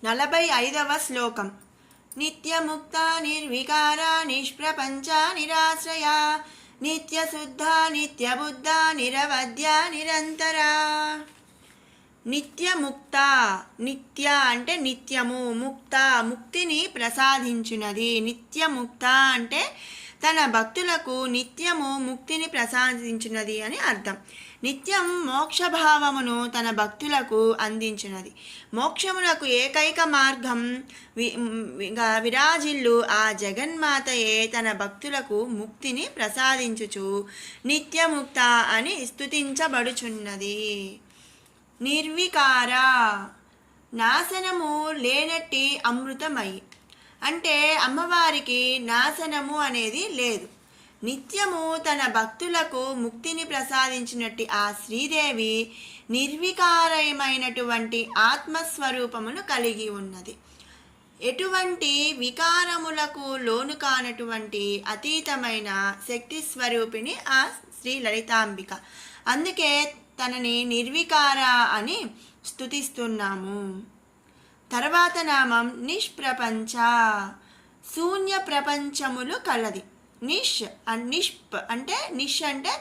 45వ శ్లోకం. నిత్యముక్త నిర్వికార నిష్ప్రపంచ నిరాశ్రయ నిత్యశుద్ధ నిత్యబుద్ధ నిరవధ్య నిరంతర. నిత్యముక్త, నిత్య అంటే నిత్యము, ముక్త ముక్తిని ప్రసాదించున్నది. నిత్యముక్త అంటే తన భక్తులకు నిత్యము ముక్తిని ప్రసాదించున్నది అని అర్థం. నిత్యం మోక్షభావమును తన భక్తులకు అందించినది. మోక్షమునకు ఏకైక మార్గం విరాజిల్లు ఆ జగన్మాతయే తన భక్తులకు ముక్తిని ప్రసాదించుచు నిత్యముక్త అని స్తుతించబడుచున్నది. నిర్వికార, నాశనము లేనట్టి అమృతమయి అంటే అమ్మవారికి నాశనము అనేది లేదు. నిత్యము తన భక్తులకు ముక్తిని ప్రసాదించినట్టు ఆ శ్రీదేవి నిర్వికారమైనటువంటి ఆత్మస్వరూపమును కలిగి ఉన్నది. ఎటువంటి వికారములకు లోను కానటువంటి అతీతమైన శక్తి స్వరూపిణి ఆ శ్రీ లలితాంబిక. అందుకే తనని నిర్వికార అని స్తుతిస్తున్నాము. తర్వాత నామం నిష్ప్రపంచ, శూన్య ప్రపంచములు కలది. నిష్ప్ అంటే నిష్ అంటే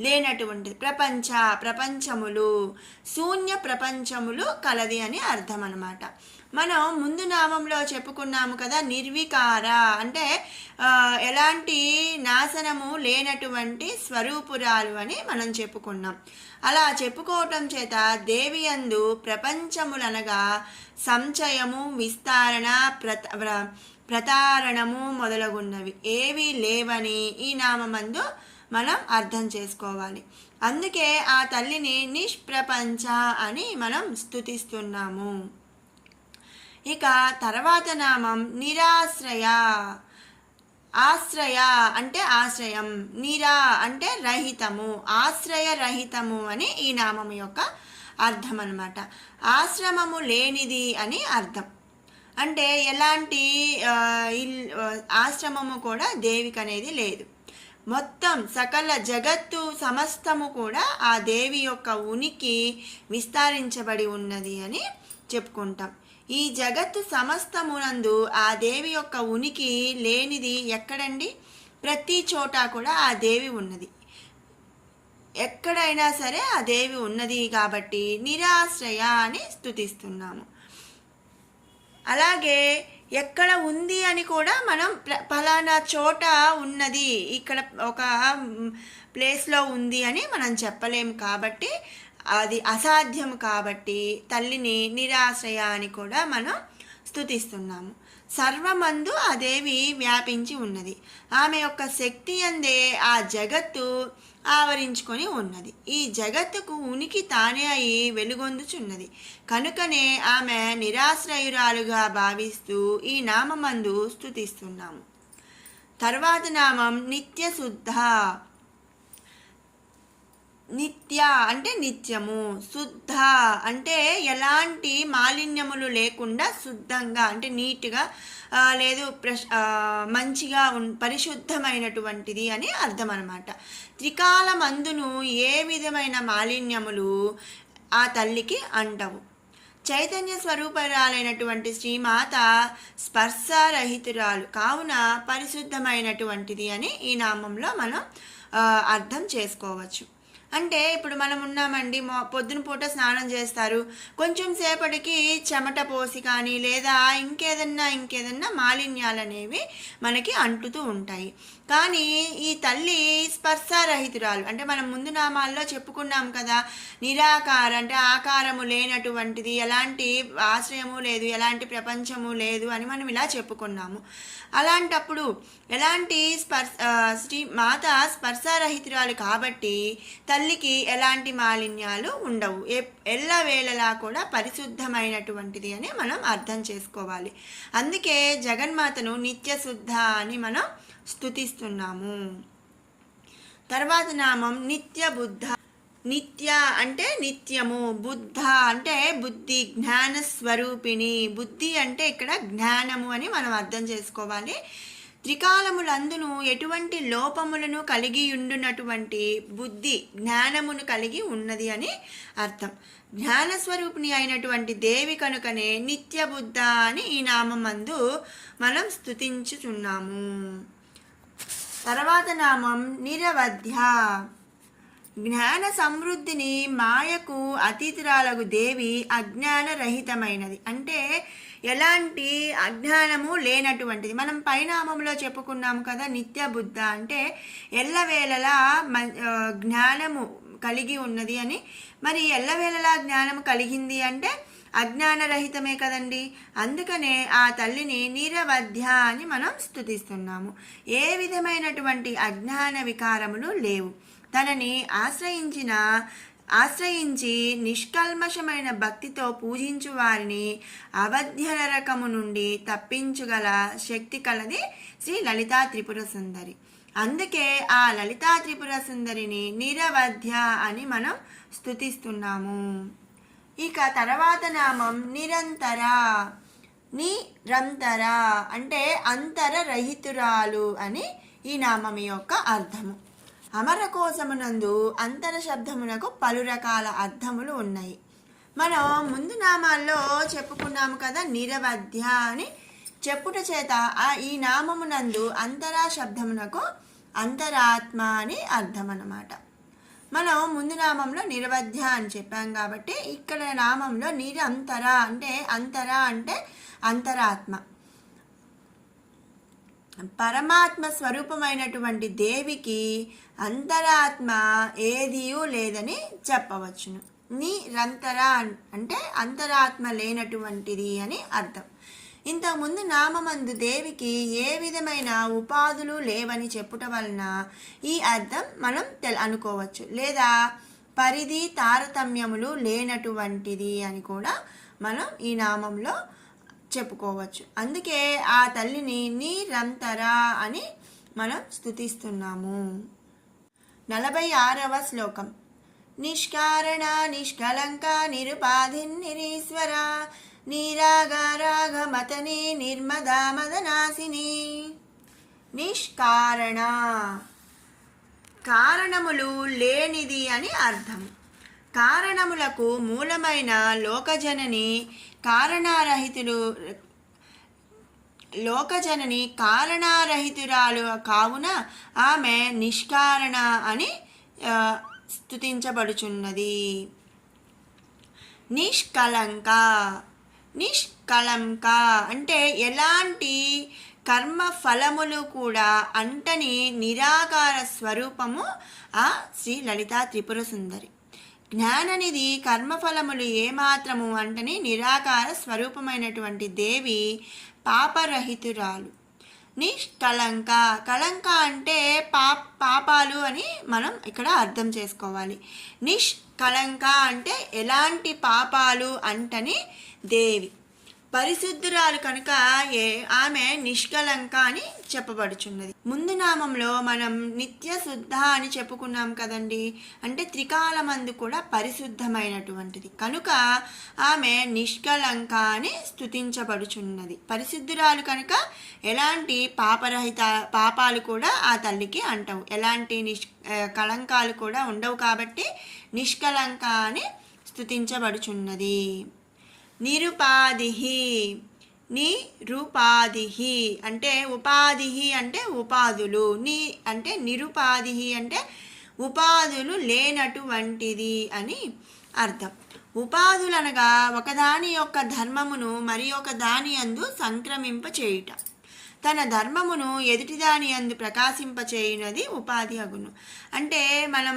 లేనటువంటిది, ప్రపంచ ప్రపంచములు, శూన్య ప్రపంచములు కలది అని అర్థం అన్నమాట. మనం ముందు నామంలో చెప్పుకున్నాము కదా, నిర్వికార అంటే ఎలాంటి నాశనము లేనటువంటి స్వరూపురాలు అని మనం చెప్పుకున్నాం. అలా చెప్పుకోవటం చేత దేవి యందు ప్రపంచములనగా సంచయము, విస్తరణ, ప్రతారణము మొదలగున్నవి ఏవి లేవని ఈ నామందు మనం అర్థం చేసుకోవాలి. అందుకే ఆ తల్లిని నిష్ప్రపంచ అని మనం స్తుతిస్తున్నాము. ఇక తర్వాత నామం నిరాశ్రయ. ఆశ్రయ అంటే ఆశ్రయం, నిరా అంటే రహితము, ఆశ్రయ రహితము అని ఈ నామం యొక్క అర్థం అన్నమాట. ఆశ్రమము లేనిది అని అర్థం. అంటే ఎలాంటి ఆశ్రమము కూడా దేవికి అనేది లేదు. మొత్తం సకల జగత్తు సమస్తము కూడా ఆ దేవి యొక్క ఉనికి విస్తరించబడి ఉన్నది అని చెప్పుకుంటాం. ఈ జగత్తు సమస్తమునందు ఆ దేవి యొక్క ఉనికి లేనిది ఎక్కడండి? ప్రతి చోట కూడా ఆ దేవి ఉన్నది. ఎక్కడైనా సరే ఆ దేవి ఉన్నది కాబట్టి నిరాశ్రయ అని స్తుతిస్తున్నాము. అలాగే ఎక్కడ ఉంది అని కూడా మనం ఫలానా చోట ఉన్నది, ఇక్కడ ఒక ప్లేస్లో ఉంది అని మనం చెప్పలేము. కాబట్టి అది అసాధ్యం. కాబట్టి తల్లిని నిరాశ్రయ అని కూడా మనం స్తుతిస్తున్నాము. సర్వమందు ఆ దేవి వ్యాపించి ఉన్నది. ఆమె యొక్క శక్తి అందే ఆ జగత్తు ఆవరించుకొని ఉన్నది. ఈ జగత్తుకు ఉనికి తానే అయి వెలుగొందుచున్నది. కనుకనే ఆమె నిరాశ్రయురాలుగా భావిస్తూ ఈ నామందు స్తుతిస్తున్నాము. తర్వాత నామం నిత్యశుద్ధ. నిత్య అంటే నిత్యము, శుద్ధ అంటే ఎలాంటి మాలిన్యములు లేకుండా శుద్ధంగా అంటే నీట్గా లేదు మంచిగా పరిశుద్ధమైనటువంటిది అని అర్థం అన్నమాట. త్రికాలమందును ఏ విధమైన మాలిన్యములు ఆ తల్లికి అంటవు. చైతన్య స్వరూపరాలైనటువంటి శ్రీమాత స్పర్శరహితురాలు కావున పరిశుద్ధమైనటువంటిది అని ఈ నామంలో మనం అర్థం చేసుకోవచ్చు. అంటే ఇప్పుడు మనం ఉన్నామండి, పొద్దున పూట స్నానం చేస్తారు, కొంచెం సేపటికి చెమట పోసి కానీ లేదా ఇంకేదన్నా మాలిన్యాలు అనేవి మనకి అంటుతూ ఉంటాయి. కానీ ఈ తల్లి స్పర్శరహితురాలు అంటే మనం ముందు నామాల్లో చెప్పుకున్నాం కదా, నిరాకార అంటే ఆకారము లేనటువంటిది, ఎలాంటి ఆశ్రయము లేదు, ఎలాంటి ప్రపంచము లేదు అని మనం ఇలా చెప్పుకున్నాము. అలాంటప్పుడు ఎలాంటి శ్రీ మాత స్పర్శరహితురాలు కాబట్టి తల్లికి ఎలాంటి మాలిన్యాలు ఉండవు. ఎల్లవేళలా కూడా పరిశుద్ధమైనటువంటిది అని మనం అర్థం చేసుకోవాలి. అందుకే జగన్మాతను నిత్యశుద్ధ అని మనం స్తుతిస్తున్నాము. తర్వాత నామం నిత్యబుద్ధ. నిత్య అంటే నిత్యము, బుద్ధ అంటే బుద్ధి, జ్ఞాన స్వరూపిణి. బుద్ధి అంటే ఇక్కడ జ్ఞానము అని మనం అర్థం చేసుకోవాలి. త్రికాలములందును ఎటువంటి లోపములను కలిగి ఉండునటువంటి బుద్ధి జ్ఞానమును కలిగి ఉన్నది అని అర్థం. జ్ఞానస్వరూపిణి అయినటువంటి దేవి కనుకనే నిత్య బుద్ధ అని ఈ నామందు మనం స్తుతించుచున్నాము. తర్వాత నామం నిరవధ్య. జ్ఞాన సమృద్ధిని మాయకు అతీతురాలగు దేవి అజ్ఞాన రహితమైనది, అంటే ఎలాంటి అజ్ఞానము లేనటువంటిది. మనం పైనామంలో చెప్పుకున్నాము కదా, నిత్య బుద్ధ అంటే ఎల్లవేళలా జ్ఞానము కలిగి ఉన్నది అని. మరి ఎల్లవేళలా జ్ఞానము కలిగింది అంటే అజ్ఞానరహితమే కదండి. అందుకనే ఆ తల్లిని నిరవధ్య అని మనం స్తుతిస్తున్నాము. ఏ విధమైనటువంటి అజ్ఞాన వికారములు లేవు. తనని ఆశ్రయించి నిష్కల్మషమైన భక్తితో పూజించు వారిని అవధ్య నరకము నుండి తప్పించుగల శక్తి కలది శ్రీ లలితా త్రిపుర సుందరి. అందుకే ఆ లలితా త్రిపుర సుందరిని నిరవధ్య అని మనం స్తుతిస్తున్నాము. ఇక తర్వాత నామం నిరంతర. నిరంతర అంటే అంతరరహితురాలు అని ఈ నామం యొక్క అర్థము. అమరకోశమునందు అంతర శబ్దమునకు పలు రకాల అర్థములు ఉన్నాయి. మనం ముందు నామాల్లో చెప్పుకున్నాము కదా, నిరవధ్య అని చెప్పుట చేత ఈ నామమునందు అంతరా శబ్దమునకు అంతరాత్మ అని అర్థం అన్నమాట. మనం ముందు నామంలో నిరవధ్య అని చెప్పాం కాబట్టి ఇక్కడ నామంలో నిరంతర అంటే అంతరా అంటే అంతరాత్మ. పరమాత్మ స్వరూపమైనటువంటి దేవికి అంతరాత్మ ఏదియూ లేదని చెప్పవచ్చును. నిరంతర అంటే అంతరాత్మ లేనటువంటిది అని అర్థం. ఇంతకుముందు నామందు దేవికి ఏ విధమైన ఉపాధులు లేవని చెప్పుట వలన ఈ అర్థం మనం అనుకోవచ్చు. లేదా పరిధి తారతమ్యములు లేనటువంటిది అని కూడా మనం ఈ నామంలో చెప్పుకోవచ్చు. అందుకే ఆ తల్లిని నిరంతర అని మనం స్తుతిస్తున్నాము. 46వ శ్లోకం. నిష్కారణ నిష్కలంక నిరుపాధిన్నిరీశ్వర నీరాగారాగమతని నిర్మదా మదనాసిని. నిష్కారణ కారణములు లేనిది అని అర్థం. కారణములకు మూలమైన లోకజనని కారణారహితురాలు కావున ఆమె నిష్కారణ అని స్తుతించబడుచున్నది. నిష్కలంక. నిష్కలంక అంటే ఎలాంటి కర్మ ఫలములు కూడా అంటని నిరాకార స్వరూపము ఆ శ్రీ లలితా త్రిపుర సుందరి. జ్ఞాననిధి కర్మఫలములు ఏమాత్రము అంటని నిరాకార స్వరూపమైనటువంటి దేవి పాపరహితురాలు. నిష్కలంక. కలంక అంటే పాపాలు అని మనం ఇక్కడ అర్థం చేసుకోవాలి. నిష్కలంక అంటే ఎలాంటి పాపాలు అంటని దేవి. పరిశుద్ధురాలు కనుక ఆమె నిష్కలంక అని చెప్పబడుచున్నది. ముందు నామంలో మనం నిత్య శుద్ధ అని చెప్పుకున్నాం కదండి, అంటే త్రికాలమందు కూడా పరిశుద్ధమైనటువంటిది కనుక ఆమె నిష్కలంక అని స్తుతించబడుచున్నది. పరిశుద్ధురాలు కనుక ఎలాంటి పాపాలు కూడా ఆ తల్లికి అంటవు, ఎలాంటి కళంకాలు కూడా ఉండవు కాబట్టి నిష్కలంక అని స్తుతించబడుచున్నది. నిరుపాధిహి. నిరుపాధిహి అంటే ఉపాధిహి అంటే ఉపాధులు. అంటే నిరుపాధిహి అంటే ఉపాధులు లేనటువంటిది అని అర్థం. ఉపాధులు అనగా ఒకదాని యొక్క ధర్మమును మరి ఒక దాని యందు సంక్రమింపచేయుట, తన ధర్మమును ఎదుటిదాని యందు ప్రకాశింపచేయునది ఉపాధి అగును. అంటే మనం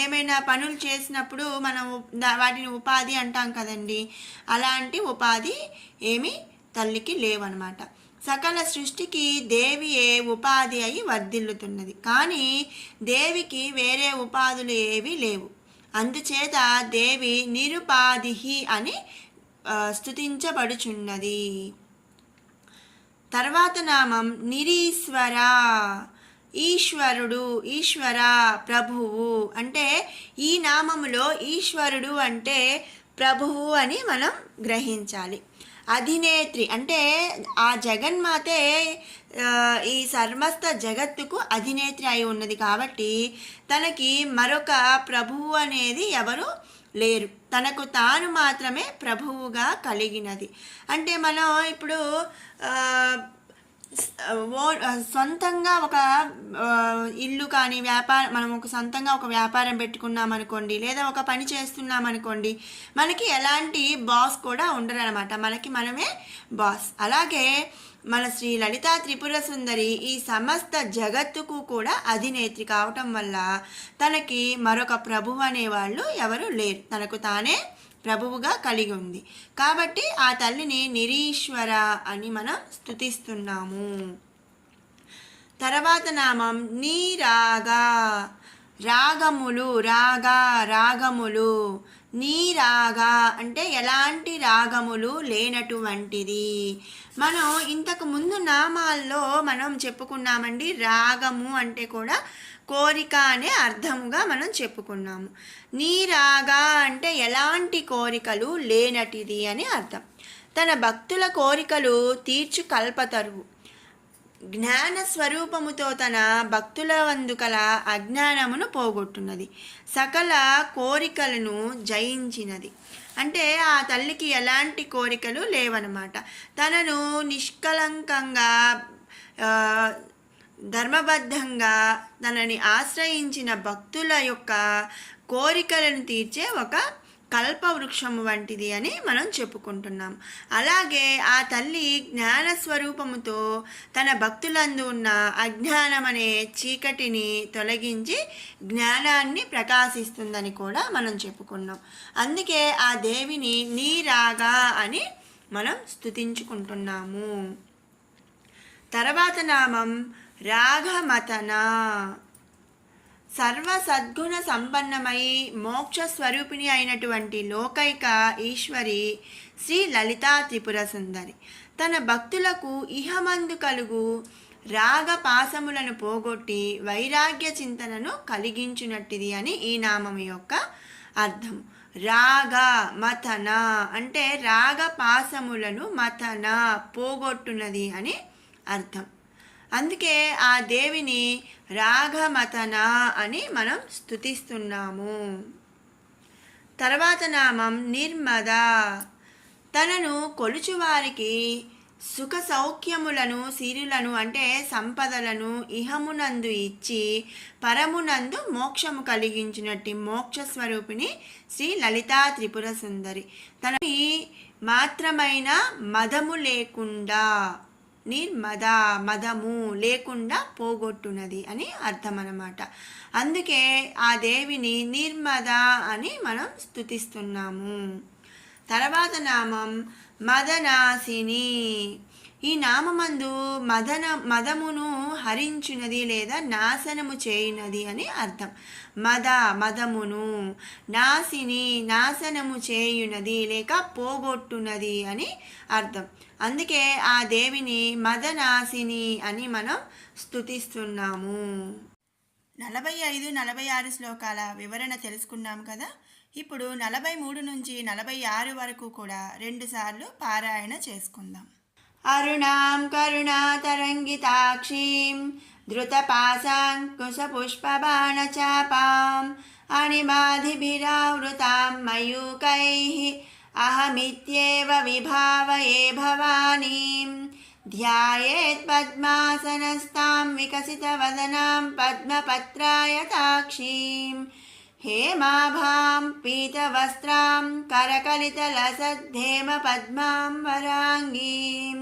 ఏమైనా పనులు చేసినప్పుడు మనం వాటిని ఉపాధి అంటాం కదండి, అలాంటి ఉపాధి ఏమీ తల్లికి లేవన్నమాట. సకల సృష్టికి దేవియే ఉపాధి అయి వర్ధిల్లుతున్నది, కానీ దేవికి వేరే ఉపాధులు ఏవి లేవు. అందుచేత దేవి నిరుపాధిహి అని స్తుతించబడుచున్నది. తర్వాత నామం నిరీశ్వర. ఈశ్వరుడు, ఈశ్వర, ప్రభువు. అంటే ఈ నామములో ఈశ్వరుడు అంటే ప్రభువు అని మనం గ్రహించాలి. అధినేత్రి అంటే ఆ జగన్మాతే ఈ సమస్త జగత్తుకు అధినేత్రి అయి ఉన్నది కాబట్టి తనకి మరొక ప్రభువు అనేది ఎవరు లేరు, తనకు తాను మాత్రమే ప్రభువుగా కలిగినది. అంటే మనం ఇప్పుడు సొంతంగా ఒక ఇల్లు కానీ మనం ఒక సొంతంగా ఒక వ్యాపారం పెట్టుకున్నాం అనుకోండి, లేదా ఒక పని చేస్తున్నాం అనుకోండి, మనకి ఎలాంటి బాస్ కూడా ఉండరు అనమాట, మనకి మనమే బాస్. అలాగే మన శ్రీ లలితా త్రిపుర సుందరి ఈ సమస్త జగత్తుకు కూడా అధినేత్రి కావటం వల్ల తనకి మరొక ప్రభువు అనేవాళ్ళు ఎవరు లేరు, తనకు తానే ప్రభువుగా కలిగి ఉంది. కాబట్టి ఆ తల్లిని నిరీశ్వర అని మనం స్తుతిస్తున్నాము. తర్వాత నామం నీరాగా, రాగములు, రాగములు. నీరాగా అంటే ఎలాంటి రాగములు లేనటువంటిది. మనం ఇంతకు ముందు నామాల్లో మనం చెప్పుకున్నామండి, రాగము అంటే కూడా కోరిక అనే అర్థముగా మనం చెప్పుకున్నాము. నీరాగా అంటే ఎలాంటి కోరికలు లేనటిది అని అర్థం. తన భక్తుల కోరికలు తీర్చు కల్పతరువు, జ్ఞాన స్వరూపముతో తన భక్తుల వందుకల అజ్ఞానమును పోగొట్టున్నది, సకల కోరికలను జయించినది. అంటే ఆ తల్లికి ఎలాంటి కోరికలు లేవన్నమాట. తనను నిష్కలంకంగా ధర్మబద్ధంగా తనని ఆశ్రయించిన భక్తుల యొక్క కోరికలను తీర్చే ఒక కల్పవృక్షము వంటిది అని మనం చెప్పుకుంటున్నాం. అలాగే ఆ తల్లి జ్ఞానస్వరూపముతో తన భక్తులందు ఉన్న అజ్ఞానం అనే చీకటిని తొలగించి జ్ఞానాన్ని ప్రకాశిస్తుందని కూడా మనం చెప్పుకున్నాం. అందుకే ఆ దేవిని నీరాగా అని మనం స్తుతించుకుంటున్నాము. తర్వాత నామం రాగమతన. సర్వ సద్గుణ సంపన్నమై మోక్ష స్వరూపిణి అయినటువంటి లోకైక ఈశ్వరి శ్రీ లలితా త్రిపుర సుందరి తన భక్తులకు ఇహమందు కలుగు రాగ పాసములను పోగొట్టి వైరాగ్య చింతనను కలిగించునట్టిది అని ఈ నామం యొక్క అర్థం. రాగ మతన అంటే రాగ పాసములను మతన పోగొట్టునది అని అర్థం. అందుకే ఆ దేవిని రాగమతన అని మనం స్తుతిస్తున్నాము. తర్వాత నామం నిర్మద. తనను కొలుచువారికి సుఖ సౌఖ్యములను సిరులను అంటే సంపదలను ఇహమునందు ఇచ్చి పరమునందు మోక్షము కలిగించినట్టి మోక్ష స్వరూపిణి శ్రీ లలితా త్రిపుర సుందరి తనకి మాత్రమైన మదము లేకుండా, నిర్మద మదము లేకుండా పోగొట్టునది అని అర్థం అన్నమాట. అందుకే ఆ దేవిని నిర్మద అని మనం స్తుతిస్తున్నాము. తర్వాత నామం మదనాసిని. ఈ నామందు మదమును హరించునది లేదా నాశనము చేయునది అని అర్థం. మదమును, నాశిని నాశనము చేయునది లేక పోగొట్టునది అని అర్థం. అందుకే ఆ దేవిని మదనాశిని అని మనం స్తుతిస్తున్నాము. 45, 46 శ్లోకాల వివరణ తెలుసుకున్నాం కదా. ఇప్పుడు 43 నుంచి 46 వరకు కూడా 2 సార్లు పారాయణ చేసుకుందాం. అరుణాం కరుణాతరంగితాక్షీం ధృతపాశాంకుశపుష్పబాణచాపాం అణిమాధిభిరావృతాం మయూకైః అహమిత్యేవ విభావయే భవానీం ధ్యాయేత్ పద్మాసనస్తాం వికసితవదనాం పద్మపత్రాయతాక్షీం హేమాభాం పీతవస్త్రాం కరకలితలసద్ధేమ పద్మాం వరాంగీం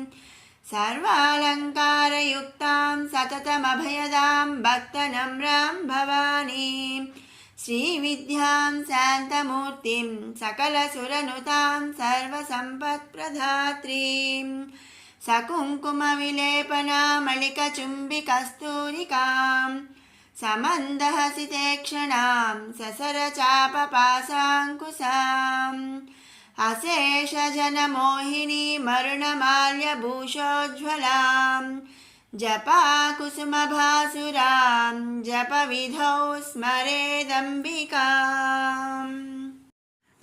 సర్వాలంకారయుక్తాం సతతమభయదాం భక్తనమ్రాం భవానీం శ్రీవిద్యాం శాంతమూర్తిం సకలసురనుతాం సర్వసంపత్ప్రదాత్రీం సకుంకుమవిలేపనామళికచుంబికస్తూరికాం సమందహసితేక్షణాం ససరచాపపాశాంకుశాం అశేషజనమోహినీ మరుణమాల్యభూషోజ్వలాం జపాకుసుమభాసురాం జపవిధౌ స్మరేదంబికాం.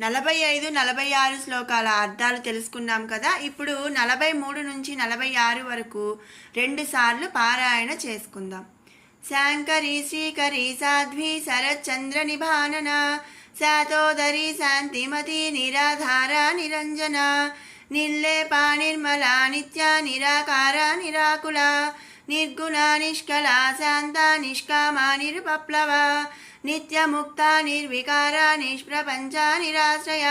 45, 46 శ్లోకాల అర్థాలు తెలుసుకున్నాం కదా. ఇప్పుడు 43 నుంచి 46 వరకు 2 సార్లు పారాయణ చేసుకుందాం. శాంకరీ శ్రీకరీ సాధ్వి శరచంద్ర నిభానన శాతోదరి శాంతిమతి నిరాధార నిరంజన నిర్లేపా నిర్మలా నిత్య నిరాకార నిరాకుల నిర్గుణ నిష్కళ శాంత నిష్కామా నిరుపప్లవ నిత్యముక్త నిర్వికార నిష్ప్రపంచ నిరాశ్రయ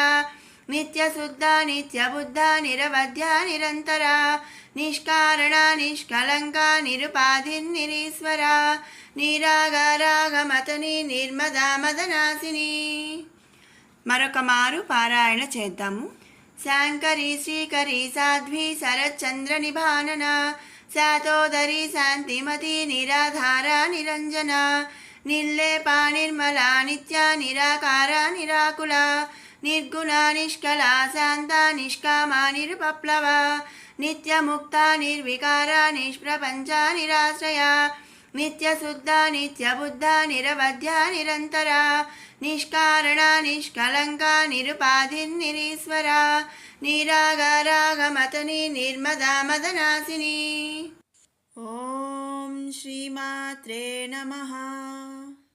నిత్యశుద్ధ నిత్యబుద్ధ నిరవధ్య నిరంతర నిష్కారణ నిష్కలంక నిరుపాధిర్నిరీశ్వర నిరాగరాగమతని నిర్మదా మదనాశిని. మరొక మారు పారాయణ చేద్దాము. శాంకరీ శ్రీకరీ సాధ్వి శరచంద్ర నిభానన శాతోదరి శాంతిమతి నిరాధార నిరంజన నిర్లేపా నిర్మలా నిత్య నిరాకార నిరాకుల నిర్గుణ నిష్కళ శాంత నిష్కామా నిరుపప్లవ నిత్యముక్త నిర్వికార నిష్ప్రపంచ నిరాశ్రయ నిత్యశుద్ధ నిత్యబుద్ధ నిరవధ్య నిరంతర నిష్కారణ నిష్కలంక నిరుపాధిర్నిరీశ్వర నిరాగరాగమతని నిర్మదా మదనాశిని. ఓం శ్రీమాత్రే నమః.